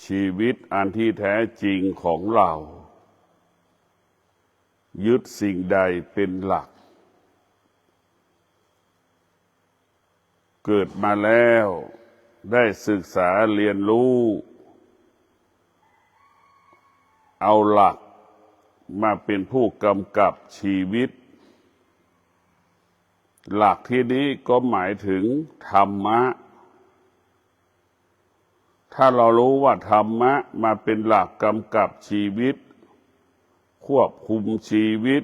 ชีวิตอันที่แท้จริงของเรายึดสิ่งใดเป็นหลักเกิดมาแล้วได้ศึกษาเรียนรู้เอาหลักมาเป็นผู้กำกับชีวิตหลักที่นี้ก็หมายถึงธรรมะถ้าเรารู้ว่าธรรมะมาเป็นหลักกำกับชีวิตควบคุมชีวิต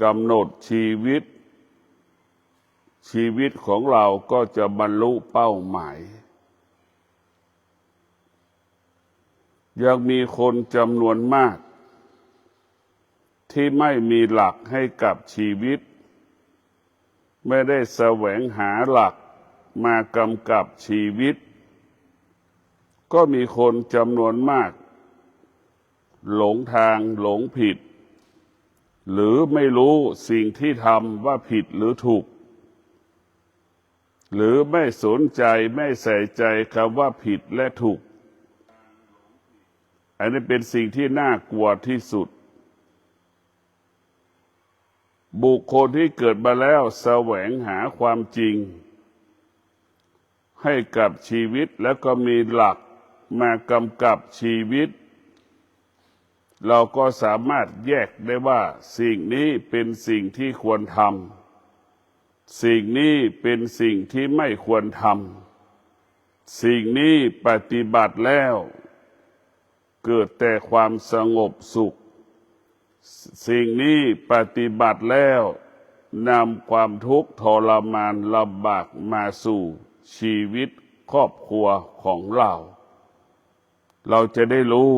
กำหนดชีวิตชีวิตของเราก็จะบรรลุเป้าหมายยังมีคนจำนวนมากที่ไม่มีหลักให้กับชีวิตไม่ได้แสวงหาหลักมากำกับชีวิตก็มีคนจำนวนมากหลงทางหลงผิดหรือไม่รู้สิ่งที่ทำว่าผิดหรือถูกหรือไม่สนใจไม่ใส่ใจคำว่าผิดและถูกอันนี้เป็นสิ่งที่น่ากลัวที่สุดบุคคลที่เกิดมาแล้วแสวงหาความจริงให้กับชีวิตแล้วก็มีหลักมากำกับชีวิตเราก็สามารถแยกได้ว่าสิ่งนี้เป็นสิ่งที่ควรทำสิ่งนี้เป็นสิ่งที่ไม่ควรทำสิ่งนี้ปฏิบัติแล้วเกิดแต่ความสงบสุขสิ่งนี้ปฏิบัติแล้วนำความทุกข์ทรมานลำบากมาสู่ชีวิตครอบครัวของเราเราจะได้รู้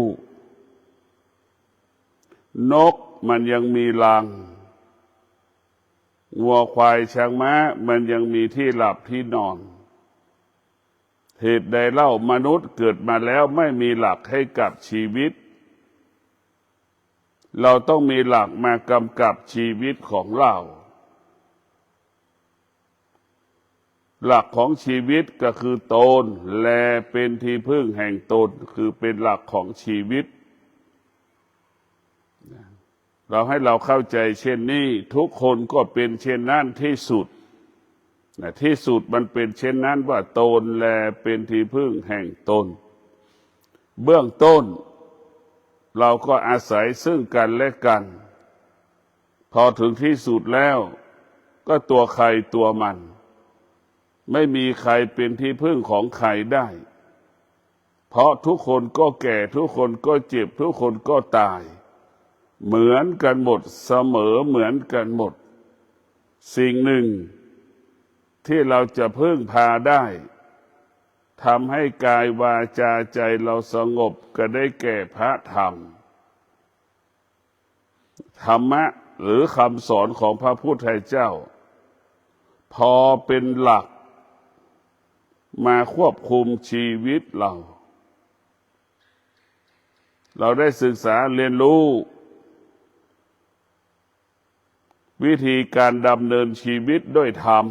นกมันยังมีรังวัวควายช้างม้ามันยังมีที่หลับที่นอนเหตุใดเล่ามนุษย์เกิดมาแล้วไม่มีหลักให้กับชีวิตเราต้องมีหลักมากำกับชีวิตของเราหลักของชีวิตก็คือตนแลเป็นที่พึ่งแห่งตนคือเป็นหลักของชีวิตเราให้เราเข้าใจเช่นนี้ทุกคนก็เป็นเช่นนั้นที่สุดที่สุดมันเป็นเช่นนั้นว่าตนแลเป็นที่พึ่งแห่งตนเบื้องต้นเราก็อาศัยซึ่งกันและกันพอถึงที่สุดแล้วก็ตัวใครตัวมันไม่มีใครเป็นที่พึ่งของใครได้เพราะทุกคนก็แก่ทุกคนก็เจ็บทุกคนก็ตายเหมือนกันหมดเสมอเหมือนกันหมดสิ่งหนึ่งที่เราจะพึ่งพาได้ทำให้กายวาจาใจเราสงบก็ได้แก่พระธรรมธรรมะหรือคำสอนของพระพุทธเจ้าพอเป็นหลักมาควบคุมชีวิตเราได้ศึกษาเรียนรู้วิธีการดำเนินชีวิตด้วยธรรม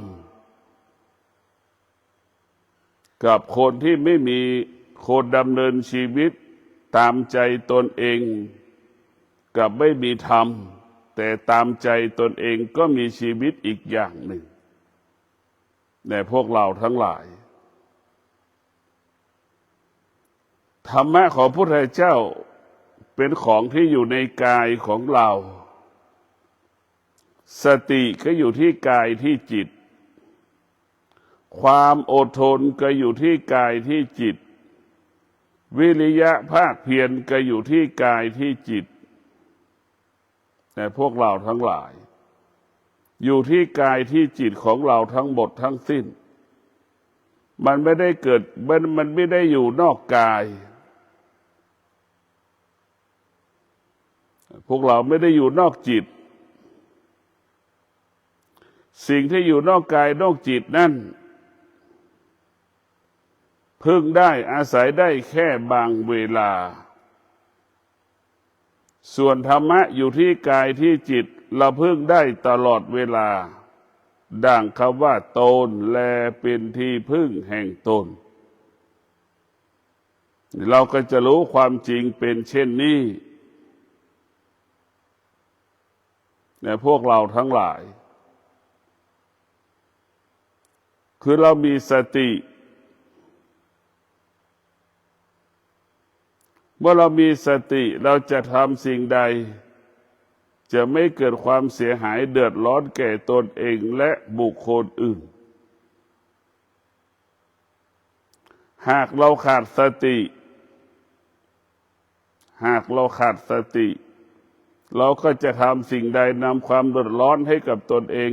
กับคนที่ไม่มีคนดำเนินชีวิตตามใจตนเองกับไม่มีธรรมแต่ตามใจตนเองก็มีชีวิตอีกอย่างหนึ่งแต่พวกเราทั้งหลายธรรมะของพระพุทธเจ้าเป็นของที่อยู่ในกายของเราสติก็อยู่ที่กายที่จิตความอดทนก็อยู่ที่กายที่จิตวิริยะภาคเพียรก็อยู่ที่กายที่จิตแต่พวกเราทั้งหลายอยู่ที่กายที่จิตของเราทั้งหมดทั้งสิ้นมันไม่ได้เกิดมันไม่ได้อยู่นอกกายพวกเราไม่ได้อยู่นอกจิตสิ่งที่อยู่นอกกายนอกจิตนั่นพึ่งได้อาศัยได้แค่บางเวลาส่วนธรรมะอยู่ที่กายที่จิตเราพึ่งได้ตลอดเวลาดังคำว่าตนแลเป็นที่พึ่งแห่งตน เราก็จะรู้ความจริงเป็นเช่นนี้เนี่ยพวกเราทั้งหลายคือเรามีสติเมื่อเรามีสติเราจะทำสิ่งใดจะไม่เกิดความเสียหายเดือดร้อนแก่ตนเองและบุคคลอื่นหากเราขาดสติเราก็จะทำสิ่งใดนำความเดือดร้อนให้กับตนเอง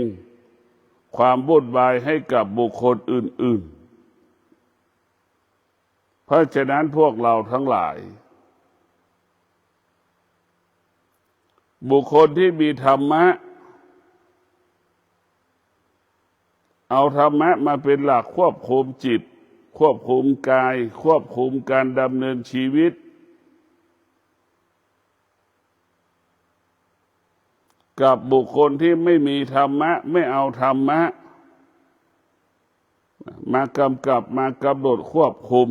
ความวุ่นวายให้กับบุคคลอื่นๆเพราะฉะนั้นพวกเราทั้งหลายบุคคลที่มีธรรมะเอาธรรมะมาเป็นหลักควบคุมจิตควบคุมกายควบคุมการดำเนินชีวิตกับบุคคลที่ไม่มีธรรมะไม่เอาธรรมะมากำกับมากำหนดควบคุม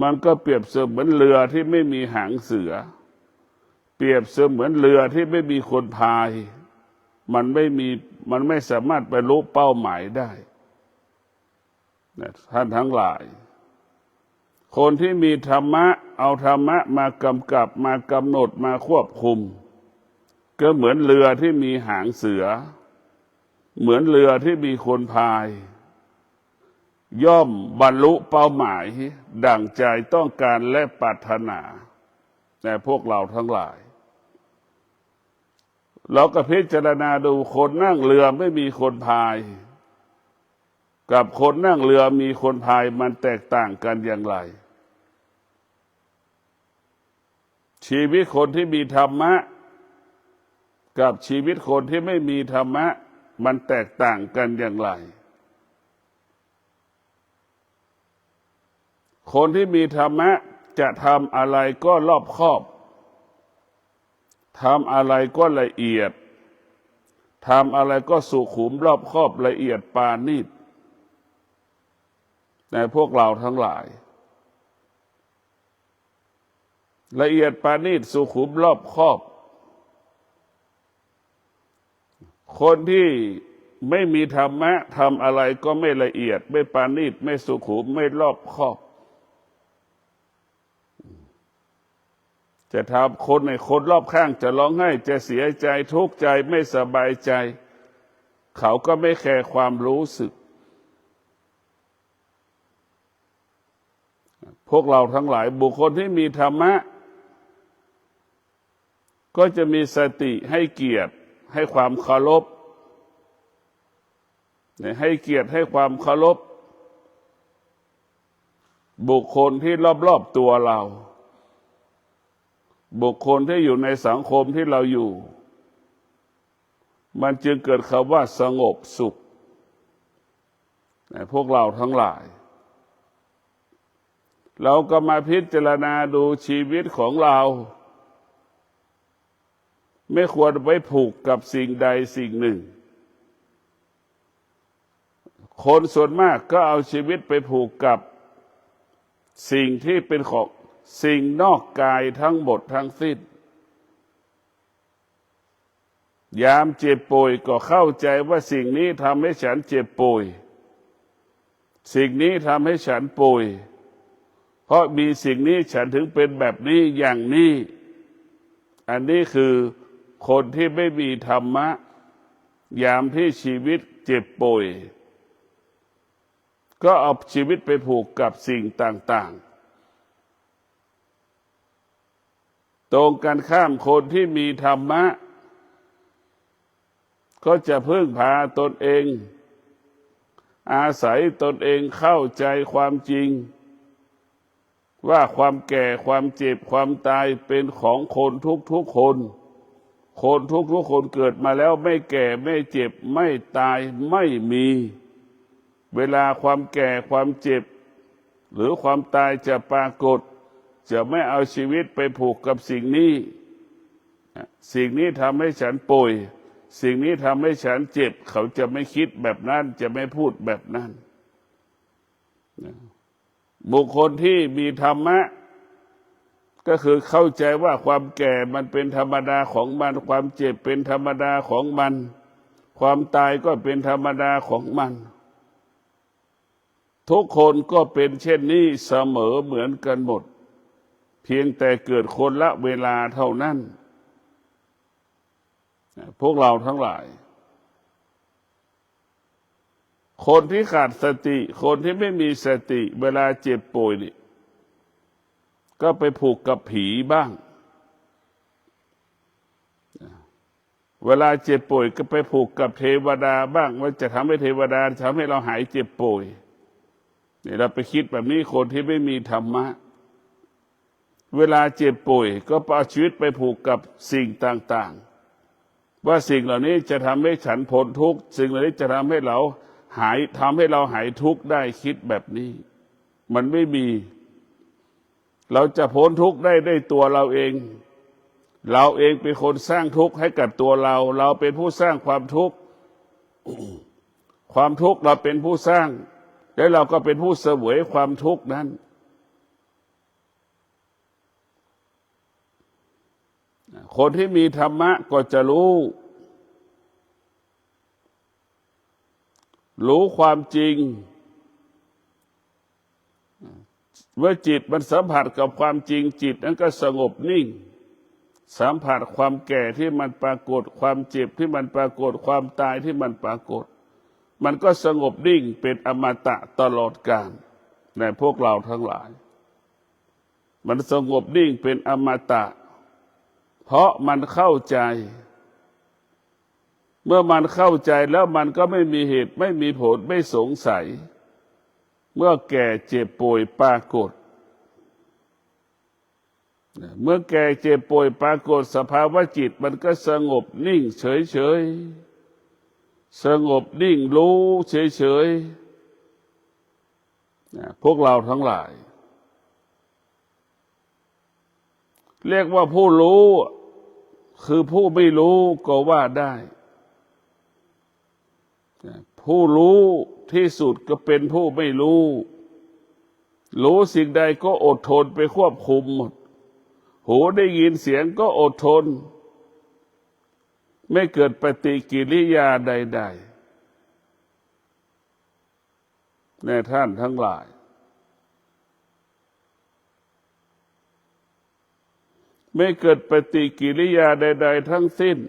มันก็เปรียบเสมือนเรือที่ไม่มีหางเสือเปรียบเสมือนเรือที่ไม่มีคนพายมันไม่สามารถบรรลุเป้าหมายได้ท่านทั้งหลายคนที่มีธรรมะเอาธรรมะมากำกับมากำหนดมาควบคุมก็เหมือนเรือที่มีหางเสือเหมือนเรือที่มีคนพายย่อมบรรลุเป้าหมายดั่งใจต้องการและปรารถนาแต่พวกเราทั้งหลายเราก็พิจารณาดูคนนั่งเรือไม่มีคนพายกับคนนั่งเรือมีคนพายมันแตกต่างกันอย่างไรชีวิตคนที่มีธรรมะกับชีวิตคนที่ไม่มีธรรมะมันแตกต่างกันอย่างไรคนที่มีธรรมะจะทำอะไรก็รอบคอบทำอะไรก็ละเอียดทำอะไรก็สุขุมรอบคอบละเอียดปราณีตแต่พวกเราทั้งหลายละเอียดปราณีตสุขุมรอบคอบคนที่ไม่มีธรรมะทำอะไรก็ไม่ละเอียดไม่ปราณีตไม่สุขุมไม่รอบคอบจะทำคนในคนรอบข้างจะร้องไห้จะเสียใจทุกข์ใจไม่สบายใจเขาก็ไม่แคร์ความรู้สึกพวกเราทั้งหลายบุคคลที่มีธรรมะก็จะมีสติให้เกียรติให้ความเคารพให้เกียรติให้ความเคารพบุคคลที่รอบๆตัวเราบุคคลที่อยู่ในสังคมที่เราอยู่มันจึงเกิดคำว่าสงบสุขพวกเราทั้งหลายเราก็มาพิจารณาดูชีวิตของเราไม่ควรไปผูกกับสิ่งใดสิ่งหนึ่งคนส่วนมากก็เอาชีวิตไปผูกกับสิ่งที่เป็นของสิ่งนอกกายทั้งหมดทั้งสิ้นยามเจ็บป่วยก็เข้าใจว่าสิ่งนี้ทำให้ฉันเจ็บป่วยสิ่งนี้ทำให้ฉันป่วยเพราะมีสิ่งนี้ฉันถึงเป็นแบบนี้อย่างนี้อันนี้คือคนที่ไม่มีธรรมะยามที่ชีวิตเจ็บป่วยก็เอาชีวิตไปผูกกับสิ่งต่างๆตรงกันข้ามคนที่มีธรรมะก็จะพึ่งพาตนเองอาศัยตนเองเข้าใจความจริงว่าความแก่ความเจ็บความตายเป็นของคนทุกๆคนคนทุกๆคนเกิดมาแล้วไม่แก่ไม่เจ็บไม่ตายไม่มีเวลาความแก่ความเจ็บหรือความตายจะปรากฏจะไม่เอาชีวิตไปผูกกับสิ่งนี้สิ่งนี้ทำให้ฉันป่วยสิ่งนี้ทำให้ฉันเจ็บเขาจะไม่คิดแบบนั้นจะไม่พูดแบบนั้น บุคคลที่มีธรรมะก็คือเข้าใจว่าความแก่มันเป็นธรรมดาของมันความเจ็บเป็นธรรมดาของมันความตายก็เป็นธรรมดาของมันทุกคนก็เป็นเช่นนี้เสมอเหมือนกันหมดเพียงแต่เกิดคนละเวลาเท่านั้นพวกเราทั้งหลายคนที่ขาดสติคนที่ไม่มีสติเวลาเจ็บป่วยนี่ก็ไปผูกกับผีบ้างเวลาเจ็บป่วยก็ไปผูกกับเทวดาบ้างว่าจะทำให้เทวดาทำให้เราหายเจ็บป่วยนี่เราไปคิดแบบนี้คนที่ไม่มีธรรมะเวลาเจ็บป่วยก็เอาชีวิตไปผูกกับสิ่งต่างๆว่าสิ่งเหล่านี้จะทำให้ฉันพ้นทุกข์สิ่งเหล่านี้จะทำให้เราหายทุกข์ได้คิดแบบนี้มันไม่มีเราจะพ้นทุกข์ได้ด้วยตัวเราเองเราเองเป็นคนสร้างทุกข์ให้กับตัวเราเราเป็นผู้สร้างความทุกข์ความทุกข์เราเป็นผู้สร้างและเราก็เป็นผู้เสวยความทุกข์นั้นคนที่มีธรรมะก็จะรู้ความจริงเมื่อจิตมันสัมผัสกับความจริงจิตนั้นก็สงบนิ่งสัมผัสความแก่ที่มันปรากฏความเจ็บที่มันปรากฏความตายที่มันปรากฏมันก็สงบนิ่งเป็นอมตะตลอดกาลในพวกเราทั้งหลายมันสงบนิ่งเป็นอมตะเพราะมันเข้าใจเมื่อมันเข้าใจแล้วมันก็ไม่มีเหตุไม่มีผลไม่สงสัยเมื่อแก่เจ็บป่วยปรากฏเมื่อแก่เจ็บป่วยปรากฏสภาวะจิตมันก็สงบนิ่งเฉยๆสงบนิ่งรู้เฉยๆพวกเราทั้งหลายเรียกว่าผู้รู้คือผู้ไม่รู้ก็ว่าได้ผู้รู้ที่สุดก็เป็นผู้ไม่รู้สิ่งใดก็อดทนไปควบคุมหมดหูได้ยินเสียงก็อดทนไม่เกิดปฏิกิริยาใดๆในท่านทั้งหลายไม่เกิดปฏิกิริยาใดๆทั้งสิ้น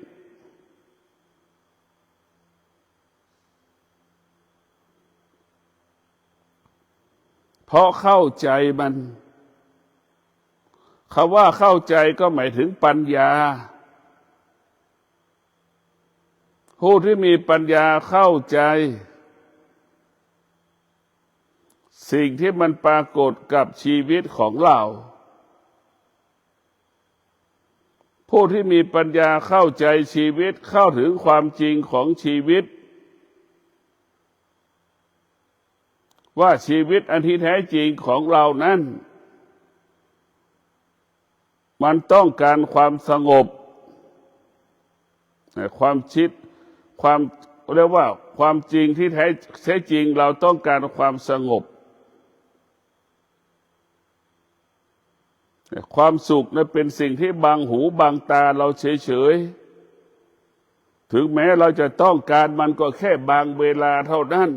เพราะเข้าใจมันคำว่าเข้าใจก็หมายถึงปัญญาผู้ที่มีปัญญาเข้าใจสิ่งที่มันปรากฏกับชีวิตของเราผู้ที่มีปัญญาเข้าใจชีวิตเข้าถึงความจริงของชีวิตว่าชีวิตอันที่แท้จริงของเรานั้นมันต้องการความสงบความเรียกว่าความจริงที่แท้จริงเราต้องการความสงบความสุขนั้นเป็นสิ่งที่บังหูบังตาเราเฉยๆถึงแม้เราจะต้องการมันก็แค่บางเวลาเท่านั้น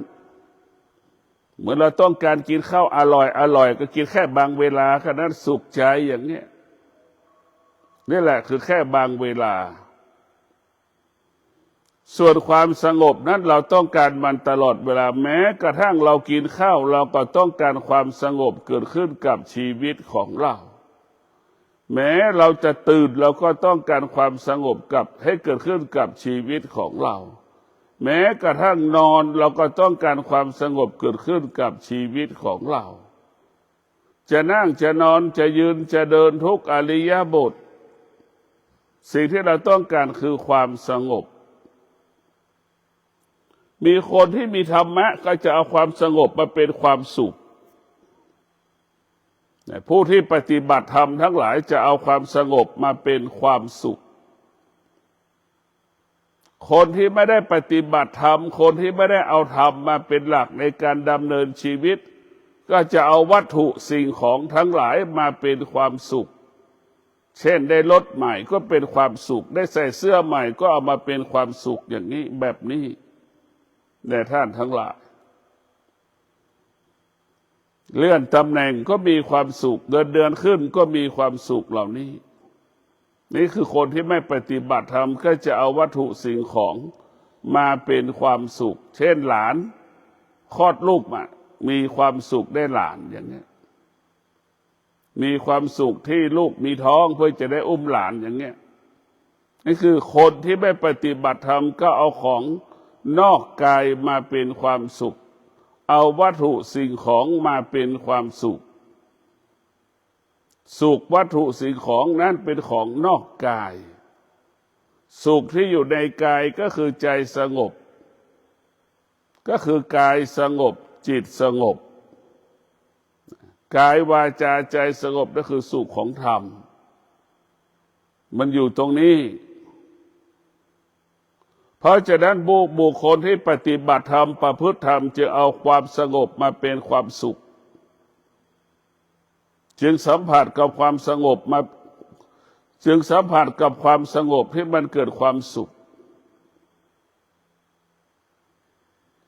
เหมือนเราต้องการกินข้าวอร่อยก็กินแค่บางเวลาแค่นั้นสุขใจอย่างนี้นี่แหละคือแค่บางเวลาส่วนความสงบนั้นเราต้องการมันตลอดเวลาแม้กระทั่งเรากินข้าวเราก็ต้องการความสงบเกิดขึ้นกับชีวิตของเราแม้เราจะตื่นเราก็ต้องการความสงบให้เกิดขึ้นกับชีวิตของเราแม้กระทั่งนอนเราก็ต้องการความสงบเกิดขึ้นกับชีวิตของเราจะนั่งจะนอนจะยืนจะเดินทุกอิริยาบถสิ่งที่เราต้องการคือความสงบมีคนที่มีธรรมะก็จะเอาความสงบมาเป็นความสุขผู้ที่ปฏิบัติธรรมทั้งหลายจะเอาความสงบมาเป็นความสุขคนที่ไม่ได้ปฏิบัติธรรมคนที่ไม่ได้เอาธรรมมาเป็นหลักในการดำเนินชีวิต ก็จะเอาวัตถุสิ่งของทั้งหลายมาเป็นความสุขเช่นได้รถใหม่ก็เป็นความสุขได้ใส่เสื้อใหม่ก็เอามาเป็นความสุขอย่างนี้แบบนี้แด่ท่านทั้งหลายเลื่อนตำแหน่งก็มีความสุขเงินเดือนขึ้นก็มีความสุขเหล่านี้นี่คือคนที่ไม่ปฏิบัติธรรมก็จะเอาวัตถุสิ่งของมาเป็นความสุขเช่นหลานคลอดลูกมามีความสุขได้หลานอย่างนี้มีความสุขที่ลูกมีท้องเพื่อจะได้อุ้มหลานอย่างเงี้ยนี่คือคนที่ไม่ปฏิบัติธรรมก็เอาของนอกกายมาเป็นความสุขเอาวัตถุสิ่งของมาเป็นความสุขสุขวัตถุสิ่งของนั้นเป็นของนอกกายสุขที่อยู่ในกายก็คือใจสงบก็คือกายสงบจิตสงบกายวาจาใจสงบนั่นคือสุขของธรรมมันอยู่ตรงนี้เพราะฉะนั้นบุคคลที่ปฏิบัติธรรมประพฤติธรรมจะเอาความสงบมาเป็นความสุขจึงสัมผัสกับความสงบมาจึงสัมผัสกับความสงบที่มันเกิดความสุข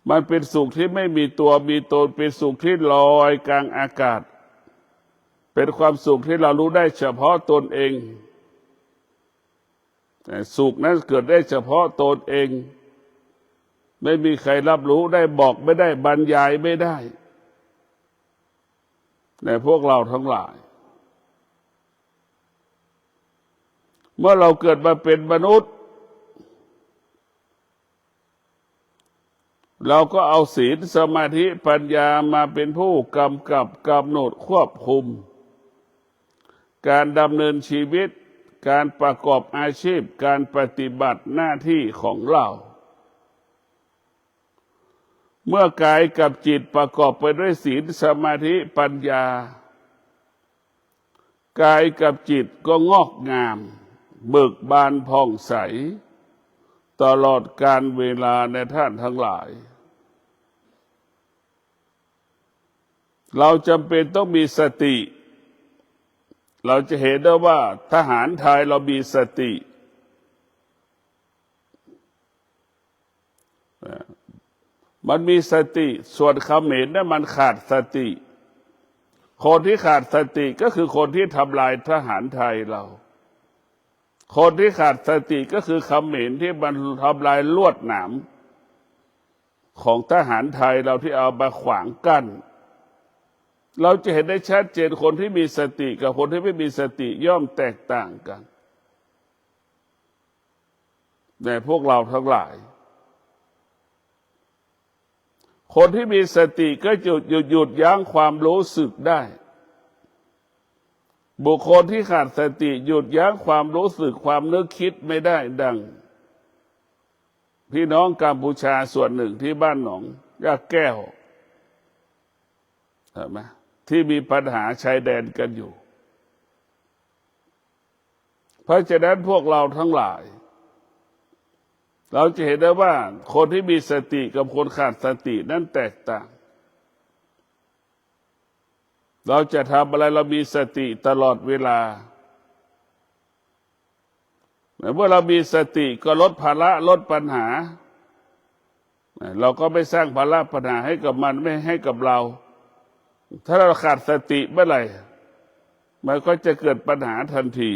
มันเป็นสุขที่ไม่มีตัวมีตนเป็นสุขที่ลอยกลางอากาศเป็นความสุขที่เรารู้ได้เฉพาะตนเองแต่สุขนั้นเกิดได้เฉพาะตนเองไม่มีใครรับรู้ได้บอกไม่ได้บรรยายไม่ได้ในพวกเราทั้งหลายเมื่อเราเกิดมาเป็นมนุษย์เราก็เอาศีลสมาธิปัญญามาเป็นผู้กำกับกำหนดควบคุมการดำเนินชีวิตการประกอบอาชีพการปฏิบัติหน้าที่ของเราเมื่อกายกับจิตประกอบไปด้วยศีลสมาธิปัญญากายกับจิตก็งอกงามเบิกบานผ่องใสตลอดกาลเวลาในท่านทั้งหลายเราจำเป็นต้องมีสติเราจะเห็นได้ว่าทหารไทยเรามีสติมันมีสติส่วนเขมรนั้นมันขาดสติคนที่ขาดสติก็คือคนที่ทำลายทหารไทยเราคนที่ขาดสติก็คือเขมรที่มันทำลายลวดหนามของทหารไทยเราที่เอามาขวางกั้นเราจะเห็นได้ชัดเจนคนที่มีสติกับคนที่ไม่มีสติย่อมแตกต่างกันแต่พวกเราทั้งหลายคนที่มีสติก็จะหยุดยั้งความรู้สึกได้บุคคลที่ขาดสติหยุดยั้งความรู้สึกความนึกคิดไม่ได้ดังพี่น้องกัมพูชาส่วนหนึ่งที่บ้านหนองยาแก้วเห็นไหมที่มีปัญหาชายแดนกันอยู่เพราะฉะนั้นพวกเราทั้งหลายเราจะเห็นได้ว่าคนที่มีสติกับคนขาดสตินั้นแตกต่างเราจะทำอะไรเรามีสติตลอดเวลาเมื่อเรามีสติก็ลดภาระลดปัญหาเราก็ไม่สร้างภาระปัญหาให้กับมันไม่ให้กับเราถ้าเราขาดสติเมื่อไหร่มันก็จะเกิดปัญหาทันที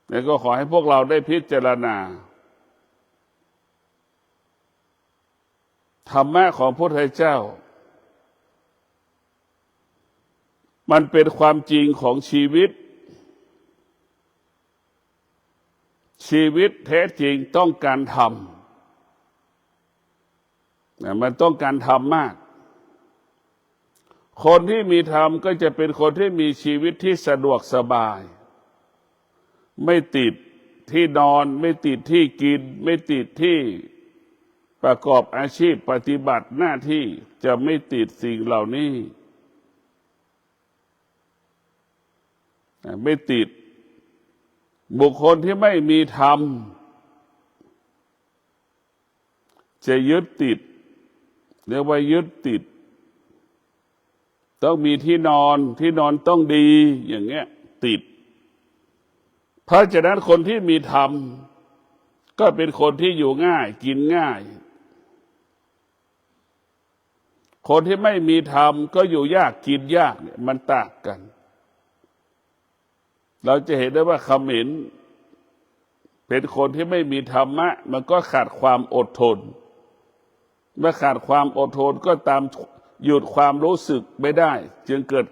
แล้วก็ขอให้พวกเราได้พิจารณาธรรมะของพระพุทธเจ้ามันเป็นความจริงของชีวิตชีวิตแท้จริงต้องการทำมันต้องการทำมากคนที่มีธรรมก็จะเป็นคนที่มีชีวิตที่สะดวกสบายไม่ติดที่นอนไม่ติดที่กินไม่ติดที่ประกอบอาชีพปฏิบัติหน้าที่จะไม่ติดสิ่งเหล่านี้ไม่ติดบุคคลที่ไม่มีธรรมจะยึดติดเรียกว่ายึดติด ต้องมีที่นอนต้องดีอย่างเงี้ยติดเพราะฉะนั้นคนที่มีธรรมก็เป็นคนที่อยู่ง่ายกินง่ายคนที่ไม่มีธรรมก็อยู่ยากกินยากเนี่ยมันต่างกันเราจะเห็นได้ว่าเขมรเป็นคนที่ไม่มีธรรมะมันก็ขาดความอดทนเมื่อขาดความอดทนก็ตามหยุดความรู้สึกไม่ได้จึงเกิด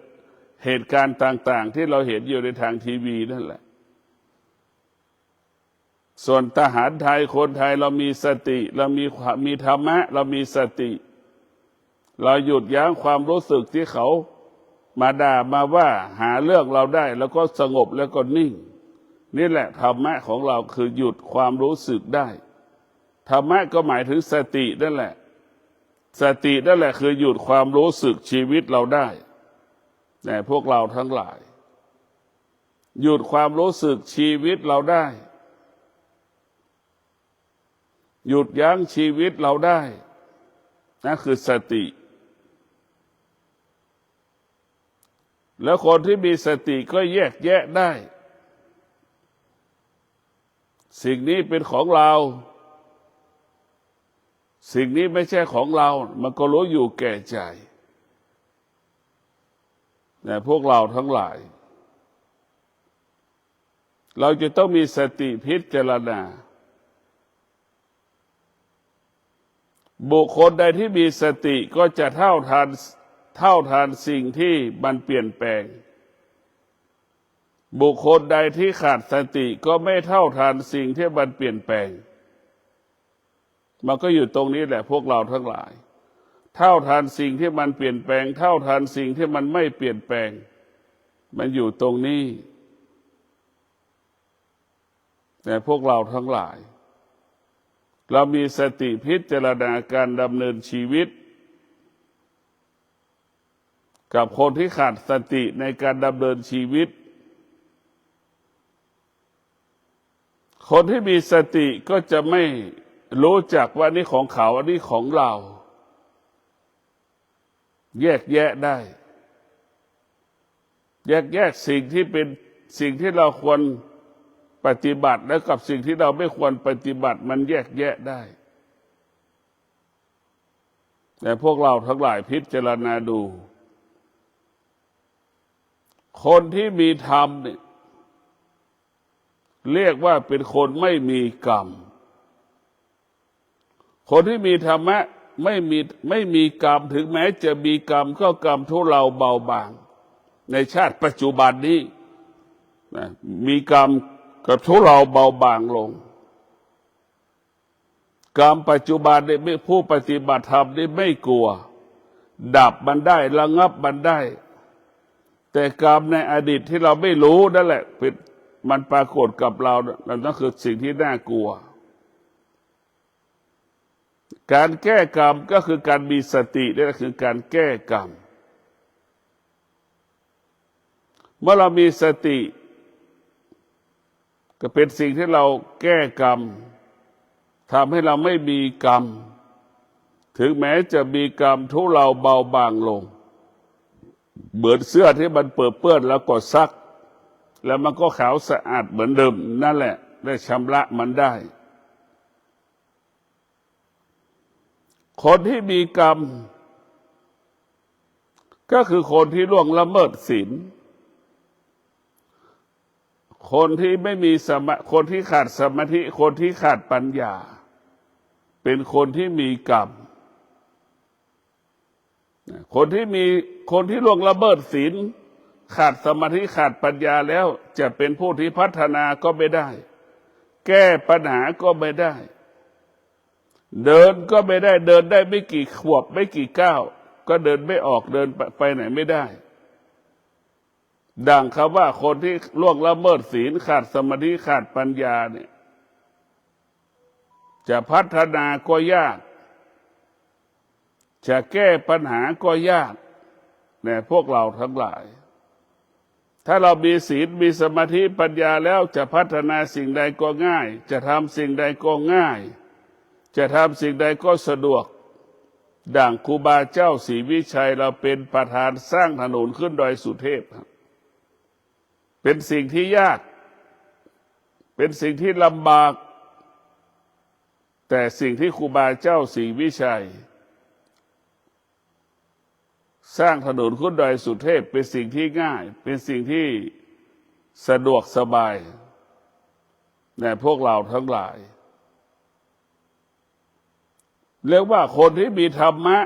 เหตุการณ์ต่างๆที่เราเห็นอยู่ในทางทีวีนั่นแหละส่วนทหารไทยคนไทยเรามีสติเรามีธรรมะเรามีสติเราหยุดยั้งความรู้สึกที่เขามาด่ามาว่าหาเรื่องเราได้แล้วก็สงบแล้วก็นิ่งนี่แหละธรรมะของเราคือหยุดความรู้สึกได้ธรรมะก็หมายถึงสตินั่นแหละสตินั่นแหละคือหยุดความรู้สึกชีวิตเราได้แต่พวกเราทั้งหลายหยุดความรู้สึกชีวิตเราได้หยุดยั้งชีวิตเราได้นั่นคือสติแล้วคนที่มีสติก็แยกแยะได้สิ่งนี้เป็นของเราสิ่งนี้ไม่ใช่ของเรามันก็รู้อยู่แก่ใจแต่พวกเราทั้งหลายเราจะต้องมีสติพิจารณาบุคคลใดที่มีสติก็จะเท่าทันสิ่งที่มันเปลี่ยนแปลงบุคคลใดที่ขาดสติก็ไม่เท่าทันสิ่งที่มันเปลี่ยนแปลงมันก็อยู่ตรงนี้แหละพวกเราทั้งหลายเท่าทันสิ่งที่มันเปลี่ยนแปลงเท่าทันสิ่งที่มันไม่เปลี่ยนแปลงมันอยู่ตรงนี้แต่พวกเราทั้งหลายเรามีสติพิจารณาการดำเนินชีวิตกับคนที่ขาดสติในการดำเนินชีวิตคนที่มีสติก็จะไม่รู้จักว่านี่ของเขาอันนี้ของเราแยกแยะได้แยกสิ่งที่เป็นสิ่งที่เราควรปฏิบัติแล้วกับสิ่งที่เราไม่ควรปฏิบัติมันแยกแยะได้แต่พวกเราทั้งหลายพิจารณาดูคนที่มีธรรมเนี่ยเรียกว่าเป็นคนไม่มีกรรมคนที่มีธรรมะไม่มีกรรมถึงแม้จะมีกรรมก็กรรมทุเลาเบาบางในชาติปัจจุบันนี้มีกรรมกับทุเลาเบาบางลงกรรมปัจจุบันนี้ผู้ปฏิบัติธรรมนี่ไม่กลัวดับมันได้ระงับมันได้แต่กรรมในอดีตที่เราไม่รู้นั่นแหละมันปรากฏกับเรานั่นคือสิ่งที่น่ากลัวการแก้กรรมก็คือการมีสตินี่คือการแก้กรรมเมื่อเรามีสติก็เป็นสิ่งที่เราแก้กรรมทำให้เราไม่มีกรรมถึงแม้จะมีกรรมทุเลาเบาบางลงเหมือนเสื้อที่มันเปื้อนแล้วก็ซักแล้วมันก็ขาวสะอาดเหมือนเดิมนั่นแหละได้ชำระมันได้คนที่มีกรรมก็คือคนที่ล่วงละเมิดศีลคนที่ไม่มีคนที่ขาดสมาธิคนที่ขาดปัญญาเป็นคนที่มีกรรมคนที่ล่วงละเมิดศีลขาดสมาธิขาดปัญญาแล้วจะเป็นผู้ที่พัฒนาก็ไม่ได้แก้ปัญหาก็ไม่ได้เดินก็ไม่ได้เดินได้ไม่กี่ขวบไม่กี่ก้าวก็เดินไม่ออกเดินไปไหนไม่ได้ดังคำว่าคนที่ล่วงละเมิดศีลขาดสมาธิขาดปัญญาเนี่ยจะพัฒนาก็ยากจะแก้ปัญหาก็ยากเนี่ยพวกเราทั้งหลายถ้าเรามีศีลมีสมาธิปัญญาแล้วจะพัฒนาสิ่งใดก็ง่ายจะทำสิ่งใดก็ง่ายจะทำสิ่งใดก็สะดวก ด่างครูบาเจ้าศรีวิชัยเราเป็นประธานสร้างถนนขึ้นดอยสุเทพครับเป็นสิ่งที่ยากเป็นสิ่งที่ลำบากแต่สิ่งที่ครูบาเจ้าศรีวิชัยสร้างถนนขึ้นดอยสุเทพเป็นสิ่งที่ง่ายเป็นสิ่งที่สะดวกสบายในพวกเราทั้งหลายเรียกว่าคนที่มีธรรมะ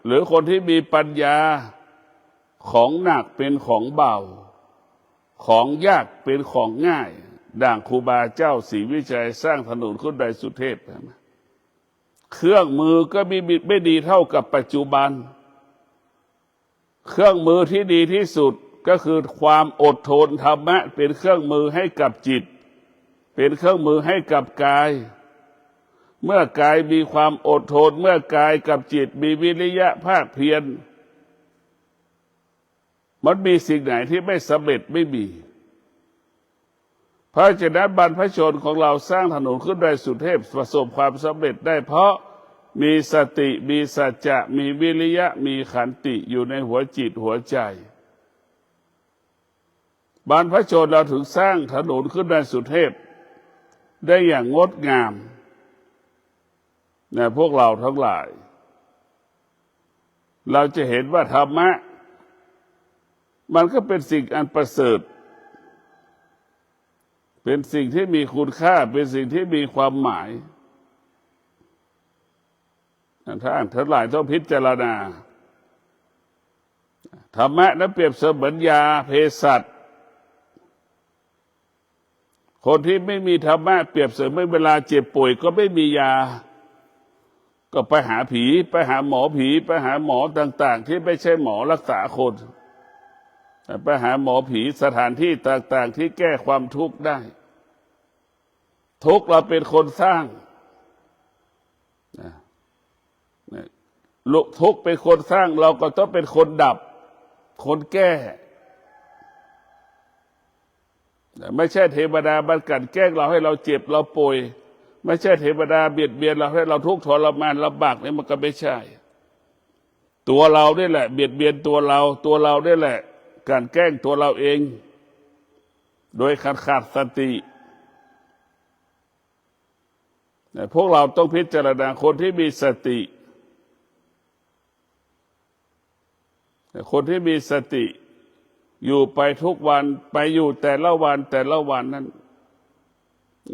หรือคนที่มีปัญญาของหนักเป็นของเบาของยากเป็นของง่ายด่างครูบาเจ้าศรีวิชัยสร้างถนนขึ้นดอยสุเทพเครื่องมือก็ไม่ดีเท่ากับปัจจุบันเครื่องมือที่ดีที่สุดก็คือความอดทนธรรมะเป็นเครื่องมือให้กับจิตเป็นเครื่องมือให้กับกายเมื่อกายมีความอดทนเมื่อกายกับจิตมีวิริยะภาคเพียรมันมีสิ่งไหนที่ไม่สำเร็จไม่มีเพราะฉะนั้นบรรพชนของเราสร้างถนนขึ้นดอยสุเทพประสบความสำเร็จได้เพราะมีสติมีสัจจะมีวิริยะมีขันติอยู่ในหัวจิตหัวใจบรรพชนเราถึงสร้างถนนขึ้นดอยสุเทพได้อย่างงดงามพวกเราทั้งหลายเราจะเห็นว่าธรรมะมันก็เป็นสิ่งอันประเสริฐเป็นสิ่งที่มีคุณค่าเป็นสิ่งที่มีความหมายท่านทั้งหลายต้องพิจารณาธรรมะนั้นเปรียบเสมือนยาเภสัชคนที่ไม่มีธรรมะเปรียบเสมือนเวลาเจ็บป่วยก็ไม่มียาก็ไปหาผีไปหาหมอผีไปหาหมอต่างๆที่ไม่ใช่หมอรักษาคนไปหาหมอผีสถานที่ต่างๆที่แก้ความทุกข์ได้ทุกข์เราเป็นคนสร้างทุกข์เป็นคนสร้างเราก็ต้องเป็นคนดับคนแก้ไม่ใช่เทวดาบังกันแกล้งเราให้เราเจ็บเราป่วยไม่ใช่เทวดาเบียดเบียนเราให้เราทุกข์ทรมานลำบากนี่มันก็ไม่ใช่ตัวเราได้แหละเบียดเบียนตัวเราได้แหละการแกล้งตัวเราเองโดยขาดสติพวกเราต้องพิจารณาคนที่มีสติคนที่มีสติอยู่ไปทุกวันไปอยู่แต่ละวันนั้น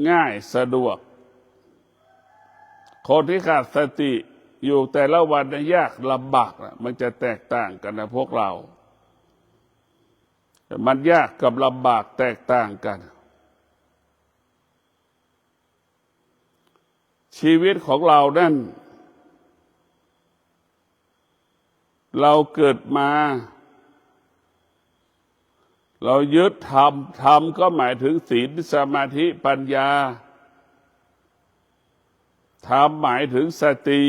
ง่ายสะดวกคนที่ขาดสติอยู่แต่ละวันนั้นยากลำบากมันจะแตกต่างกันนะพวกเรามันยากกับลำบากแตกต่างกันชีวิตของเรานั่นเราเกิดมาเรายึดธรรมก็หมายถึงศีลสมาธิปัญญาธรรมหมายถึงสติ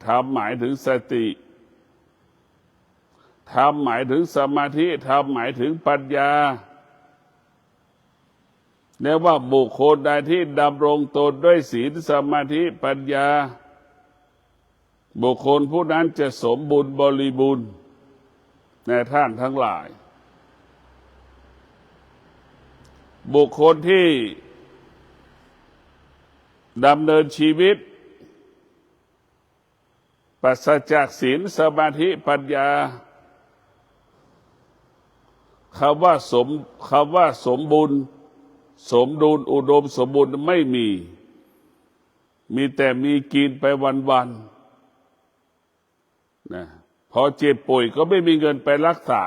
ธรรมหมายถึงสติธรรมหมายถึงสมาธิธรรมหมายถึงปัญญาเรียกว่าบุคคลใดที่ดำรงตนด้วยศีลสมาธิปัญญาบุคคลผู้นั้นจะสมบูรณ์บริบูรณ์ในท่านทั้งหลายบุคคลที่ดำเนินชีวิตปราศจากศีลสมาธิปัญญาคำว่าสมบูรณ์สมดุลอุดมสมบูรณ์ไม่มีแต่มีกินไปวันๆนะพอเจ็บป่วยก็ไม่มีเงินไปรักษา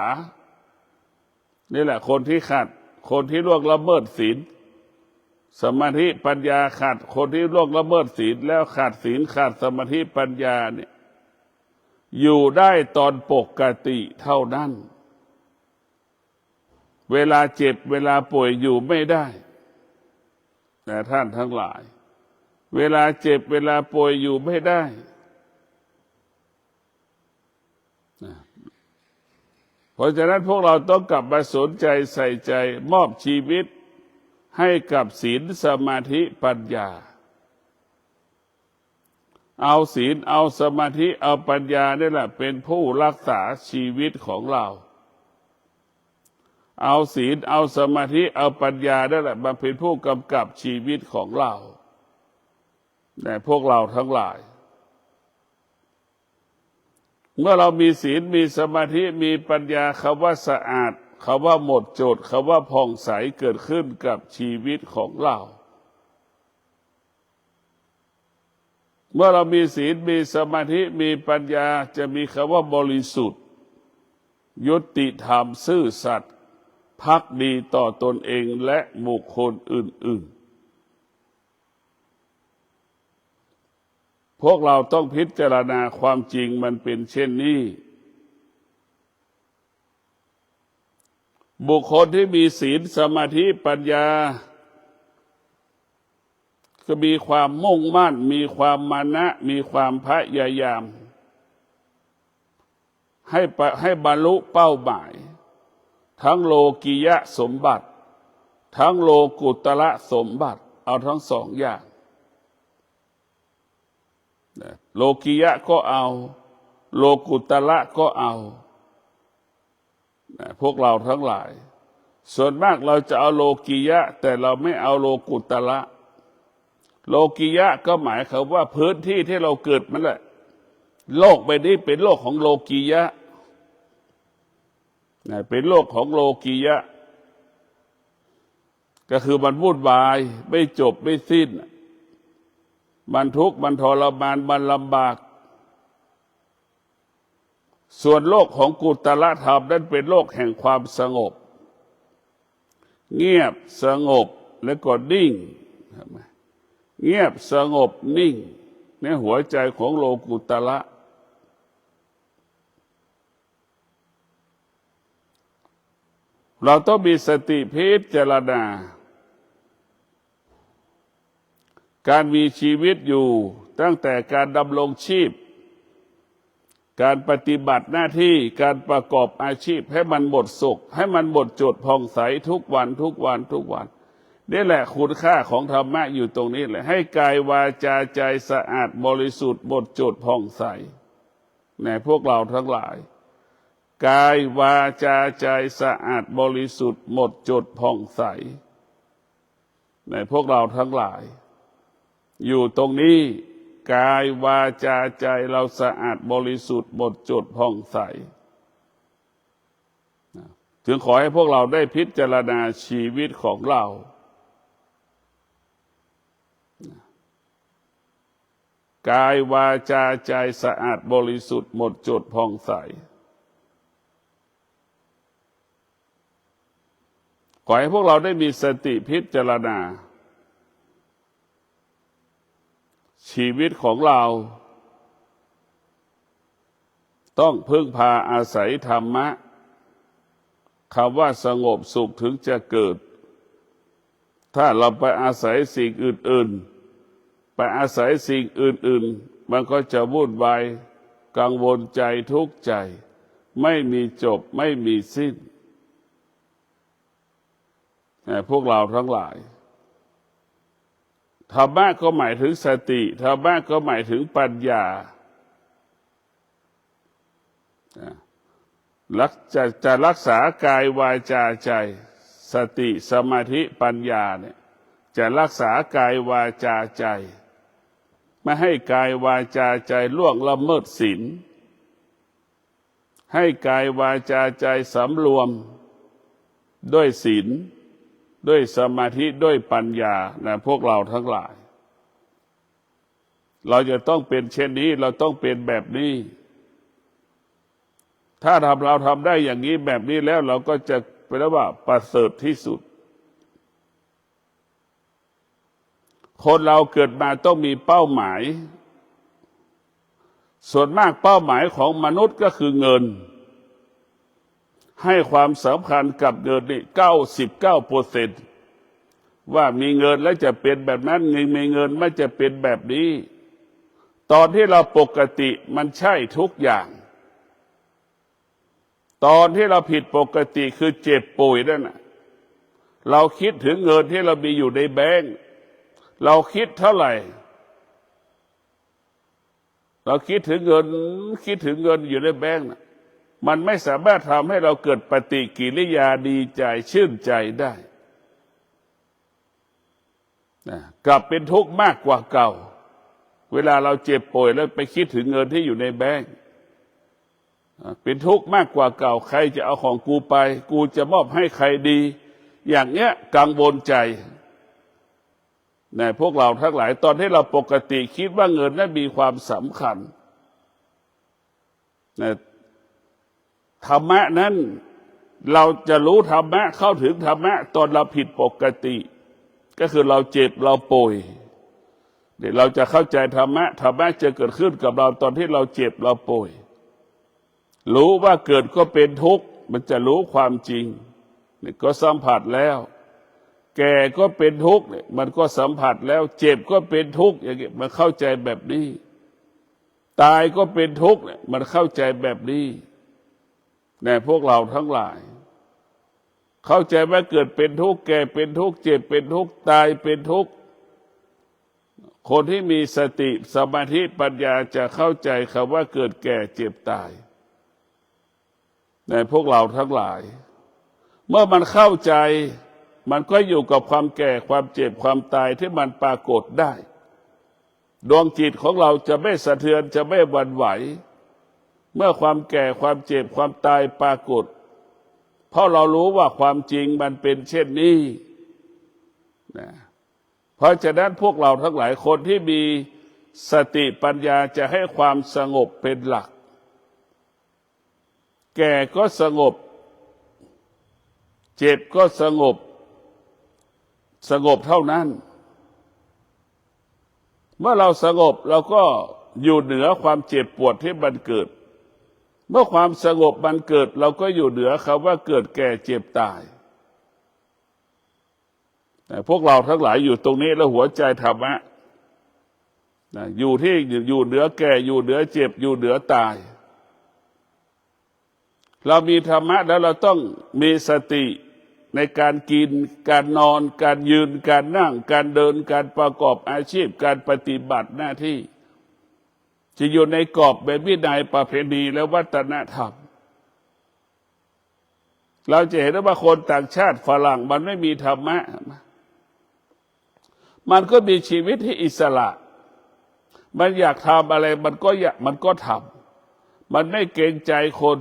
นี่แหละคนที่ขาดคนที่ล่วงละเมิดศีลสมาธิปัญญาขาดคนที่ล่วงละเมิดศีลแล้วขาดศีลขาดสมาธิปัญญาเนี่ยอยู่ได้ตอนปกติเท่านั้นเวลาเจ็บเวลาป่วยอยู่ไม่ได้แต่ท่านทั้งหลายเวลาเจ็บเวลาป่วยอยู่ไม่ได้เพราะฉะนั้นพวกเราต้องกลับมาสนใจใส่ใจมอบชีวิตให้กับศีลสมาธิปัญญา เอาศีลเอาสมาธิเอาปัญญานี่แหละเป็นผู้รักษาชีวิตของเราเอาศีลเอาสมาธิเอาปัญญานั่นแหละมาเป็นผู้กำกับชีวิตของเราแต่พวกเราทั้งหลายเมื่อเรามีศีลมีสมาธิมีปัญญาคำว่าสะอาดคำว่าหมดจดคำว่าผ่องใสเกิดขึ้นกับชีวิตของเราเมื่อเรามีศีลมีสมาธิมีปัญญาจะมีคำว่าบริสุทธิ์ยุติธรรมซื่อสัตย์ภักดีต่อตนเองและบุคคลอื่นๆพวกเราต้องพิจารณาความจริงมันเป็นเช่นนี้บุคคลที่มีศีลสมาธิปัญญาก็มีความมุ่งมั่นมีความมานะมีความพยายามให้บรรลุเป้าหมายทั้งโลกิยะสมบัติทั้งโลกุตระสมบัติเอาทั้งสองอย่างโลกิยะก็เอาโลกุตระก็เอาพวกเราทั้งหลายส่วนมากเราจะเอาโลกิยะแต่เราไม่เอาโลกุตระโลกิยะก็หมายความว่าพื้นที่ที่เราเกิดมันแหละโลกใบนี้เป็นโลกของโลกิยะเป็นโลกของโลกิยะก็คือมันวุ่นวายไม่จบไม่สิ้นมันทุกข์มันทรมานมันลำบากส่วนโลกของกุตละธรรมนั้นเป็นโลกแห่งความสงบเงียบสงบและก็นิ่งเงียบสงบนิ่งในหัวใจของโลกุตละเราต้องมีสติพิจารณาการมีชีวิตอยู่ตั้งแต่การดำรงชีพการปฏิบัติหน้าที่การประกอบอาชีพให้มันหมดสุขให้มันหมดจดผ่องใสทุกวันทุกวันทุกวันนี่แหละคุณค่าของธรรมะอยู่ตรงนี้แหละให้กายวาจาใจสะอาดบริสุทธิ์หมดจดผ่องใสในพวกเราทั้งหลายกายวาจาใจสะอาดบริสุทธิ์หมดจดผ่องใสในพวกเราทั้งหลายอยู่ตรงนี้กายวาจาใจเราสะอาดบริสุทธิ์หมดจดผ่องใสถึงขอให้พวกเราได้พิจารณาชีวิตของเรากายวาจาใจสะอาดบริสุทธิ์หมดจดผ่องใสขอให้พวกเราได้มีสติพิจารณาชีวิตของเราต้องพึ่งพาอาศัยธรรมะคำว่าสงบสุขถึงจะเกิดถ้าเราไปอาศัยสิ่งอื่นๆไปอาศัยสิ่งอื่นๆมันก็จะวุ่นวายกังวลใจทุกข์ใจไม่มีจบไม่มีสิ้นพวกเราทั้งหลายธรรมะก็หมายถึงสติธรรมะก็หมายถึงปัญญาจะรักษากายวาจาใจสติสมาธิปัญญาเนี่ยจะรักษากายวาจาใจไม่ให้กายวาจาใจล่วงละเมิดศีลให้กายวาจาใจสำรวมด้วยศีลด้วยสมาธิด้วยปัญญานะพวกเราทั้งหลายเราจะต้องเป็นเช่นนี้เราต้องเป็นแบบนี้ถ้าเราทำได้อย่างนี้แบบนี้แล้วเราก็จะเป็นว่าประเสริฐที่สุดคนเราเกิดมาต้องมีเป้าหมายส่วนมากเป้าหมายของมนุษย์ก็คือเงินให้ความสำคัญกับเงินนี่99%ว่ามีเงินแล้วจะเป็นแบบนั้นมีเงินไม่จะเป็นแบบนี้ตอนที่เราปกติมันใช่ทุกอย่างตอนที่เราผิดปกติคือเจ็บป่วยนั่นน่ะเราคิดถึงเงินที่เรามีอยู่ในแบงก์เราคิดเท่าไหร่ เราคิดถึงเงินอยู่ในแบงก์นะมันไม่สามารถทำให้เราเกิดปฏิกิริยาดีใจชื่นใจได้กลับเป็นทุกข์มากกว่าเก่าเวลาเราเจ็บป่วยแล้วไปคิดถึงเงินที่อยู่ในแบงก์เป็นทุกข์มากกว่าเก่าใครจะเอาของกูไปกูจะมอบให้ใครดีอย่างเนี้ยกังวลใจพวกเราทั้งหลายตอนที่เราปกติคิดว่าเงินนั้นมีความสำคัญธรรมะนั้นเราจะรู้ธรรมะเข้าถึงธรรมะตอนเราผิดปกติก็คือเราเจ็บเราป่วยเดี๋ยวเราจะเข้าใจธรรมะจะเกิดขึ้นกับเราตอนที่เราเจ็บเราป่วยรู้ว่าเกิดก็เป็นทุกข์มันจะรู้ความจริงนี่ก็สัมผัสแล้วแก่ก็เป็นทุกข์เนี่ยมันก็สัมผัสแล้วเจ็บก็เป็นทุกข์อย่างเงี้ยมันเข้าใจแบบนี้ตายก็เป็นทุกข์เนี่ยมันเข้าใจแบบนี้พวกเราทั้งหลายเข้าใจว่าเกิดเป็นทุกข์แก่เป็นทุกข์เจ็บเป็นทุกข์ตายเป็นทุกข์คนที่มีสติสมาธิปัญญาจะเข้าใจคำว่าเกิดแก่เจ็บตายพวกเราทั้งหลายเมื่อมันเข้าใจมันก็อยู่กับความแก่ความเจ็บความตายที่มันปรากฏได้ดวงจิตของเราจะไม่สะเทือนจะไม่หวั่นไหวเมื่อความแก่ความเจ็บความตายปรากฏเพราะเรารู้ว่าความจริงมันเป็นเช่นนี้เพราะฉะนั้นพวกเราทั้งหลายคนที่มีสติปัญญาจะให้ความสงบเป็นหลักแก่ก็สงบเจ็บก็สงบเท่านั้นเมื่อเราสงบเราก็อยู่เหนือความเจ็บปวดที่มันเกิดเมื่อความสงบมันเกิดเราก็อยู่เหนือคำว่าเกิดแก่เจ็บตายแต่พวกเราทั้งหลายอยู่ตรงนี้แล้วหัวใจธรรมะอยู่เหนือแก่อยู่เหนือเจ็บอยู่เหนือตายเรามีธรรมะแล้วเราต้องมีสติในการกินการนอนการยืนการนั่งการเดินการประกอบอาชีพการปฏิบัติหน้าที่จะอยู่ในกรอบแบบวินัยประเพณีและวัฒนธรรมเราจะเห็นว่าคนต่างชาติฝรั่งมันไม่มีธรรมะมันก็มีชีวิตที่อิสระมันอยากทำอะไรมันก็ทำมันไม่เกรงใจคน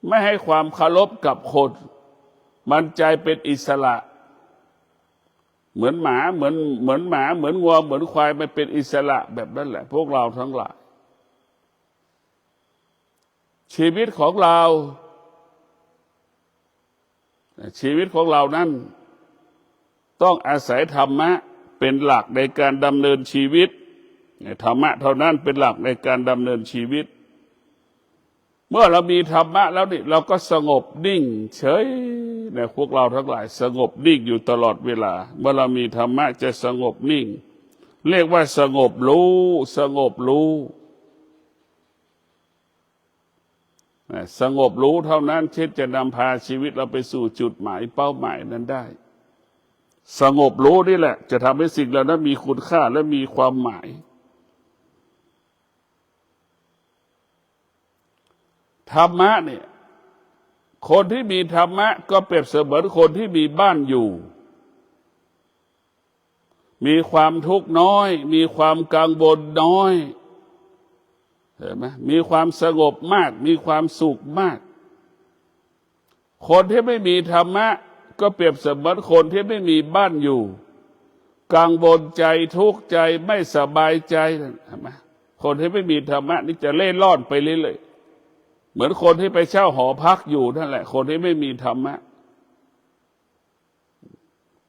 ไม่ให้ความเคารพกับคนมันใจเป็นอิสระเหมือนหมาเหมือนงัวเหมือนควายมันเป็นอิสระแบบนั้นแหละพวกเราทั้งหลายชีวิตของเรานั้นต้องอาศัยธรรมะเป็นหลักในการดำเนินชีวิตธรรมะเท่านั้นเป็นหลักในการดำเนินชีวิตเมื่อเรามีธรรมะแล้วนี่เราก็สงบนิ่งเฉยพวกเราทั้งหลายสงบนิ่งอยู่ตลอดเวลาเมื่อเรามีธรรมะจะสงบนิ่งเรียกว่าสงบรู้เท่านั้นที่จะนำพาชีวิตเราไปสู่จุดหมายเป้าหมายนั้นได้สงบรู้นี่แหละจะทำให้สิ่งเหล่านั้นมีคุณค่าและมีความหมายธรรมะเนี่ยคนที่มีธรรมะก็เปรียบเสมือนคนที่มีบ้านอยู่มีความทุกข์น้อยมีความกังวลน้อยเห็นไหมมีความสงบมากมีความสุขมากคนที่ไม่มีธรรมะก็เปรียบเสมือนคนที่ไม่มีบ้านอยู่กังวลใจทุกข์ใจไม่สบายใจเห็นไหมคนที่ไม่มีธรรมะนี่จะเล่ร่อนไปเรื่อยๆเหมือนคนที่ไปเช่าหอพักอยู่นั่นแหละคนที่ไม่มีธรรมะ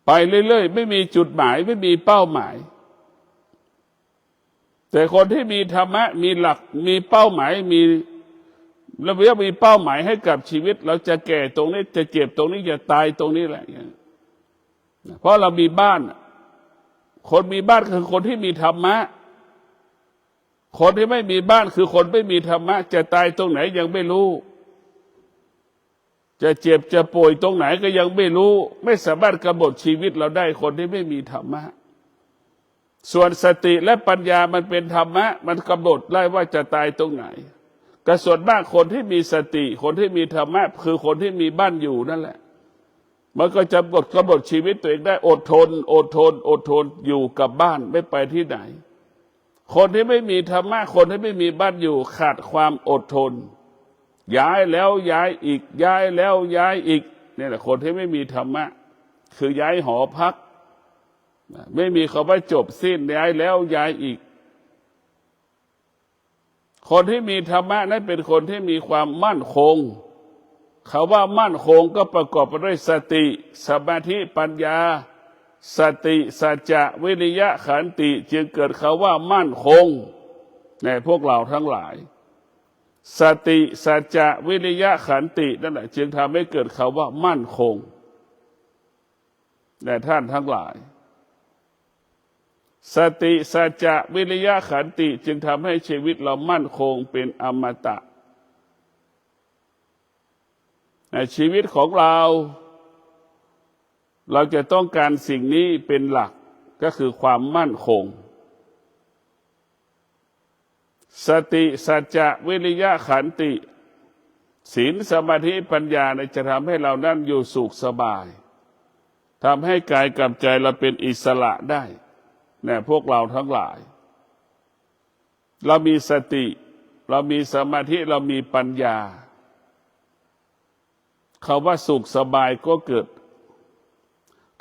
ไปเรื่อยๆไม่มีจุดหมายไม่มีเป้าหมายแต่คนที่มีธรรมะมีหลักมีเป้าหมายมีระเบียบมีเป้าหมายให้กับชีวิตเราจะแก่ตรงนี้จะเจ็บตรงนี้จะตายตรงนี้แหละเพราะเรามีบ้านคนมีบ้านคือคนที่มีธรรมะคนที่ไม่มีบ้านคือคนไม่มีธรรมะจะตายตรงไหนยังไม่รู้จะเจ็บจะป่วยตรงไหนก็ยังไม่รู้ไม่สามารถกำหนดชีวิตเราได้คนที่ไม่มีธรรมะ ส่วนสติและปัญญามันเป็นธรรมะมันกำหนดได้ว่าจะตายตรงไหนแต่ส่วนมากคนที่มีสติคนที่มีธรรมะคือคนที่มีบ้านอยู่นั่นแหละมันก็จะกำหนดชีวิตตัวเองได้อดทนอดทนอดทนอยู่กับบ้านไม่ไปที่ไหนคนที่ไม่มีธรรมะคนที่ไม่มีบ้านอยู่ขาดความอดทนย้ายแล้วย้ายอีกย้ายแล้วย้ายอีกนี่แหละคนที่ไม่มีธรรมะคือย้ายหอพักไม่มีคำว่าจบสิ้นย้ายแล้วย้ายอีกคนที่มีธรรมะนั้นเป็นคนที่มีความมั่นคงคำว่ามั่นคงก็ประกอบไปด้วยสติสมาธิปัญญาสติสัจจะวิริยะขันติจึงเกิดคำว่ามั่นคงในพวกเราทั้งหลายสติสัจจะวิริยะขันตินั่นแหละจึงทำให้เกิดคำว่ามั่นคงแด่ท่านทั้งหลายสติสัจจะวิริยะขันติจึงทำให้ชีวิตเรามั่นคงเป็นอมตะในชีวิตของเราจะต้องการสิ่งนี้เป็นหลักก็คือความมั่นคงสติสัจจะวิริยะขันติศีลสมาธิปัญญาจะทำให้เรานั่นอยู่สุขสบายทำให้กายกับใจเราเป็นอิสระได้เนี่ยพวกเราทั้งหลายเรามีสติเรามีสมาธิเรามีปัญญาคำว่าสุขสบายก็เกิด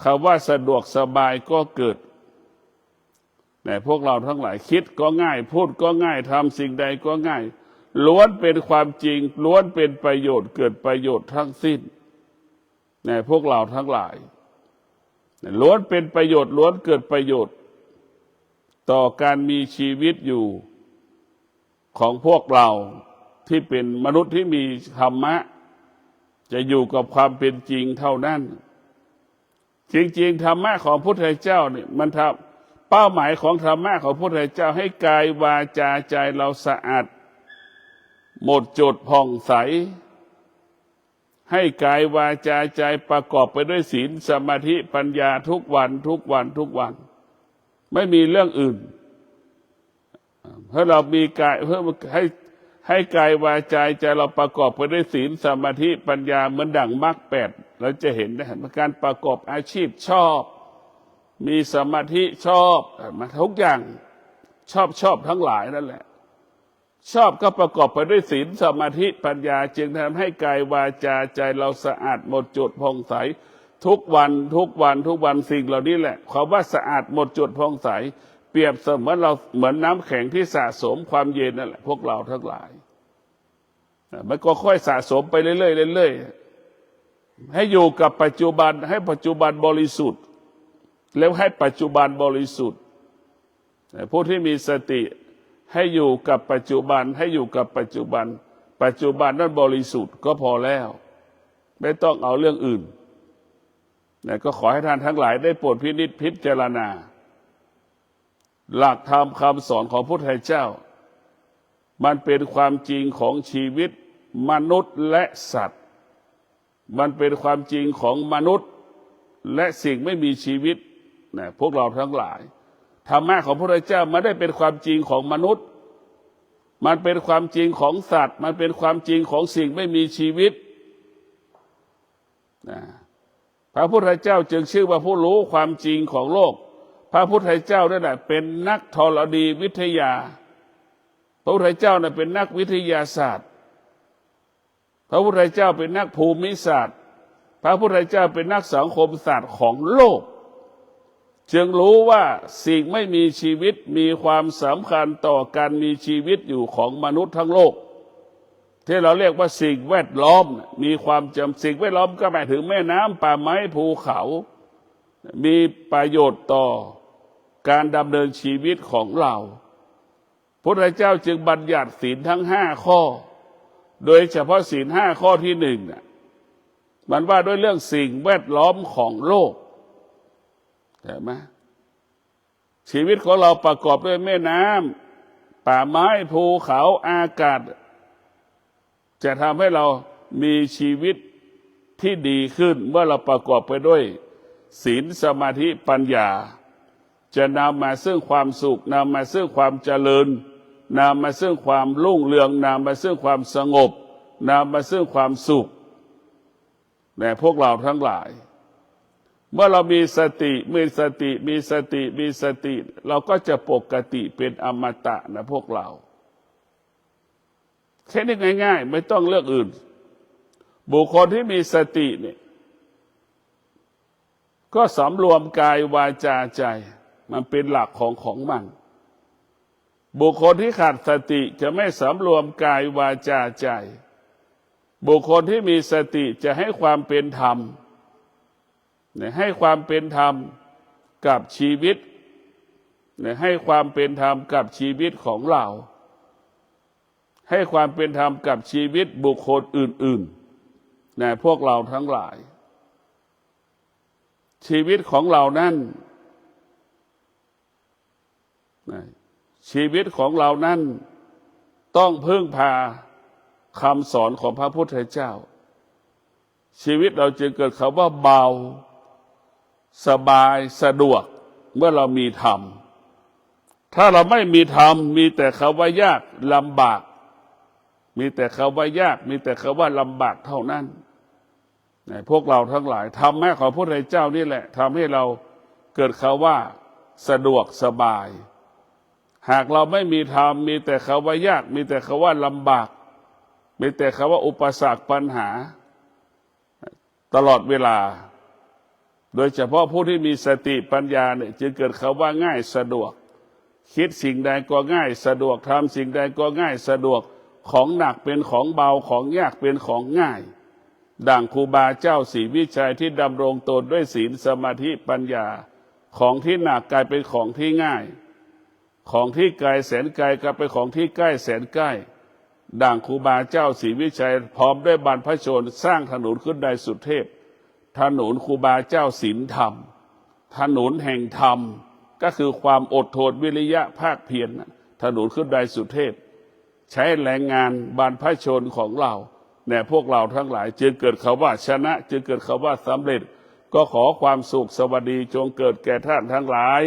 คำว่าสะดวกสบายก็เกิดแต่พวกเราทั้งหลายคิดก็ง่ายพูดก็ง่ายทำสิ่งใดก็ง่ายล้วนเป็นความจริงล้วนเป็นประโยชน์เกิดประโยชน์ทั้งสิ้นในพวกเราทั้งหลายล้วนเป็นประโยชน์ล้วนเกิดประโยชน์ต่อการมีชีวิตอยู่ของพวกเราที่เป็นมนุษย์ที่มีธรรมะจะอยู่กับความเป็นจริงเท่านั้นจริงๆธรรมะของพระพุทธเจ้าเนี่ยมันทำเป้าหมายของธรรมะของพระพุทธเจ้าให้กายวาจาใจเราสะอาดหมดจดผ่องใสให้กายวาจาใจประกอบไปด้วยศีลสมาธิปัญญาทุกวันทุกวันทุกวันไม่มีเรื่องอื่นเพื่อเรามีกายเพื่อให้กายวาจาใจเราประกอบไปด้วยศีลสมาธิปัญญาเหมือนดั่งมรรคแปดเราจะเห็นได้การประกอบอาชีพชอบมีสมาธิชอบมาทุกอย่างชอบทั้งหลายนั่นแหละชอบก็ประกอบไปด้วยศีลสมาธิปัญญาจึงทำให้กายวาจาใจเราสะอาดหมดจดผ่องใสทุกวันทุกวันทุกวันสิ่งเหล่านี้แหละคำว่าสะอาดหมดจดผ่องใสเปรียบเสมือนเราเหมือนน้ำแข็งที่สะสมความเย็นนั่นแหละพวกเราทั้งหลายมันก็ค่อยสะสมไปเรื่อยๆเรื่อยๆให้อยู่กับปัจจุบันให้ปัจจุบันบริสุทธิ์แล้วให้ปัจจุบันบริสุทธิ์ผู้ที่มีสติให้อยู่กับปัจจุบันให้อยู่กับปัจจุบันปัจจุบันนั้นบริสุทธิ์ก็พอแล้วไม่ต้องเอาเรื่องอื่นก็ขอให้ท่านทั้งหลายได้โปรดพินิจพิจารณาหลักธรรมคำสอนของพระพุทธเจ้ามันเป็นความจริงของชีวิตมนุษย์และสัตว์มันเป็นความจริงของมนุษย์และสิ่งไม่มีชีวิตพวกเราทั้งหลายธรรมะของพระพุทธเจ้าไม่ได้เป็นความจริงของมนุษย์มันเป็นความจริงของสัตว์มันเป็นความจริงของสิ่งไม่มีชีวิตพระพุทธเจ้าจึงชื่อว่าผู้รู้ความจริงของโลกพระพุทธเจ้านั่นแหละเป็นนักธรณีวิทยาพระพุทธเจ้าเป็นนักวิทยาศาสตร์พระพุทธเจ้าเป็นนักภูมิศาสตร์พระพุทธเจ้าเป็นนักสังคมศาสตร์ของโลกจึงรู้ว่าสิ่งไม่มีชีวิตมีความสำคัญต่อการมีชีวิตอยู่ของมนุษย์ทั้งโลกที่เราเรียกว่าสิ่งแวดล้อมมีความจำสิ่งแวดล้อมก็หมายถึงแม่น้ำป่าไม้ภูเขามีประโยชน์ต่อการดำเนินชีวิตของเราพระพุทธเจ้าจึงบัญญัติศีลทั้ง5 ข้อโดยเฉพาะศีล5 ข้อที่1มันว่าด้วยเรื่องสิ่งแวดล้อมของโลกเห็นไหมชีวิตของเราประกอบด้วยแม่น้ำป่าไม้ภูเขาอากาศจะทำให้เรามีชีวิตที่ดีขึ้นเมื่อเราประกอบไปด้วยศีลสมาธิปัญญา จะนำมาซึ่งความสุขนำมาซึ่งความเจริญนำมาซึ่งความรุ่งเรืองนำมาซึ่งความสงบนำมาซึ่งความสุขแด่พวกเราทั้งหลายเมื่อเรามีสติมีสติมีสติมีสติเราก็จะปกติเป็นอมตะนะพวกเราแค่นี้ง่ายๆไม่ต้องเลือกอื่นบุคคลที่มีสติเนี่ยก็สำรวมกายวาจาใจมันเป็นหลักของมันบุคคลที่ขาดสติจะไม่สำรวมกายวาจาใจบุคคลที่มีสติจะให้ความเป็นธรรมให้ความเป็นธรรมกับชีวิตให้ความเป็นธรรมกับชีวิตของเราให้ความเป็นธรรมกับชีวิตบุคคลอื่นๆพวกเราทั้งหลายชีวิตของเรานั้นชีวิตของเรานั้นต้องพึ่งพาคำสอนของพระพุทธเจ้าชีวิตเราจึงเกิดคำว่าเบาสบายสะดวกเมื่อเรามีธรรมถ้าเราไม่มีธรรมมีแต่คำว่ายากลำบากมีแต่คำว่ายากมีแต่คำว่าลำบากเท่านั้นพวกเราทั้งหลายธรรมะของพระพุทธเจ้านี่แหละทำให้เราเกิดคำว่าสะดวกสบายหากเราไม่มีธรรมมีแต่คำว่ายากมีแต่คำว่าลำบากมีแต่คำว่าอุปสรรคปัญหาตลอดเวลาโดยเฉพาะผู้ที่มีสติปัญญาเนี่ยจึงเกิดคำว่าง่ายสะดวกคิดสิ่งใดก็ง่ายสะดวกทำสิ่งใดก็ง่ายสะดวกของหนักเป็นของเบาของยากเป็นของง่ายดังครูบาเจ้าศรีวิชัยที่ดำรงตนด้วยศีลสมาธิปัญญาของที่หนักกลายเป็นของที่ง่ายของที่ไกลแสนไกลกลายเป็นของที่ใกล้แสนใกล้ดังครูบาเจ้าศรีวิชัยพร้อมด้วยบรรพชนสร้างถนนขึ้นได้สุดเทพถนนครูบาเจ้าศีลธรรมถนนแห่งธรรมก็คือความอดทนวิริยะภาคเพียรถนนขึ้นได้สุดเทพใช้แรงงานบรรพชนของเราพวกเราทั้งหลายจึงเกิดคำว่าชนะจึงเกิดคำว่าสำเร็จก็ขอความสุขสวัสดีจงเกิดแก่ท่านทั้งหลาย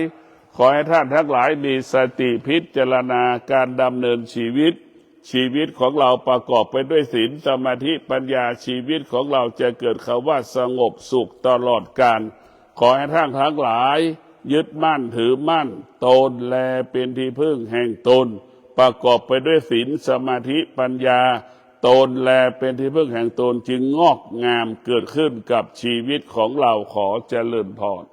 ขอให้ท่านทั้งหลายมีสติพิจารณาการดำเนินชีวิตของเราประกอบไปด้วยศีลสมาธิปัญญาชีวิตของเราจะเกิดคำว่าสงบสุขตลอดกาลขอให้ท่านทั้งหลายยึดมั่นถือมั่นตนแลเป็นที่พึ่งแห่งตนประกอบไปด้วยศีลสมาธิปัญญาตนแลเป็นที่พึ่งแห่งตนจึงงอกงามเกิดขึ้นกับชีวิตของเราขอเจริญพร